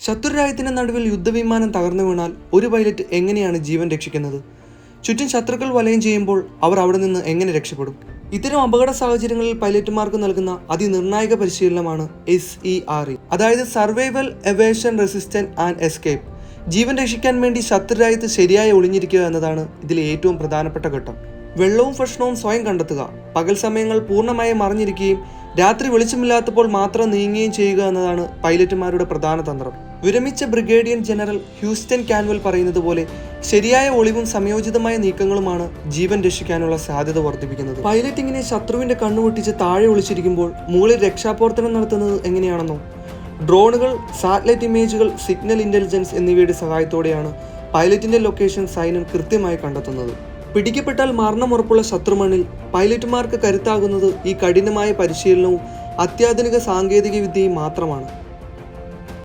ശത്രുരാജ്യത്തിന്റെ നടുവിൽ യുദ്ധവിമാനം തകർന്നു വീണാൽ ഒരു പൈലറ്റ് എങ്ങനെയാണ് ജീവൻ രക്ഷിക്കുന്നത്? ചുറ്റും ശത്രുക്കൾ വലയം ചെയ്യുമ്പോൾ അവർ അവിടെ നിന്ന് എങ്ങനെ രക്ഷപ്പെടും? ഇത്തരം അപകട സാഹചര്യങ്ങളിൽ പൈലറ്റുമാർക്ക് നൽകുന്ന അതിനിർണായക പരിശീലനമാണ് SERE, അതായത് survival, evasion, resistance and escape. ജീവൻ രക്ഷിക്കാൻ വേണ്ടി ശത്രുരാജ്യത്ത് ശരിയായി ഒളിഞ്ഞിരിക്കുക എന്നതാണ് ഇതിലെ ഏറ്റവും പ്രധാനപ്പെട്ട ഘട്ടം. വെള്ളവും ഭക്ഷണവും സ്വയം കണ്ടെത്തുക, പകൽ സമയങ്ങൾ പൂർണ്ണമായി മറിഞ്ഞിരിക്കുകയും രാത്രി വെളിച്ചമില്ലാത്തപ്പോൾ മാത്രം നീങ്ങുകയും ചെയ്യുക എന്നതാണ് പൈലറ്റുമാരുടെ പ്രധാന തന്ത്രം. വിരമിച്ച ബ്രിഗേഡിയർ ജനറൽ ഹ്യൂസ്റ്റൺ കാൻവെൽ പറയുന്നത് പോലെ ശരിയായ ഒളിവും സംയോജിതമായ നീക്കങ്ങളുമാണ് ജീവൻ രക്ഷിക്കാനുള്ള സാധ്യത വർദ്ധിപ്പിക്കുന്നത്. പൈലറ്റ് ഇങ്ങനെ ശത്രുവിന്റെ കണ്ണുപൊട്ടിച്ച് താഴെ ഒളിച്ചിരിക്കുമ്പോൾ മുകളിൽ രക്ഷാപ്രവർത്തനം നടത്തുന്നത് എങ്ങനെയാണെന്നോ? ഡ്രോണുകൾ, സാറ്റലൈറ്റ് ഇമേജുകൾ, സിഗ്നൽ ഇന്റലിജൻസ് എന്നിവയുടെ സഹായത്തോടെയാണ് പൈലറ്റിന്റെ ലൊക്കേഷൻ സൈന്യം കൃത്യമായി കണ്ടെത്തുന്നത്. പിടിക്കപ്പെട്ടാൽ മരണമുറപ്പുള്ള ശത്രുമണ്ണിൽ പൈലറ്റുമാർക്ക് കരുത്താകുന്നത് ഈ കഠിനമായ പരിശീലനവും അത്യാധുനിക സാങ്കേതിക വിദ്യയും മാത്രമാണ്.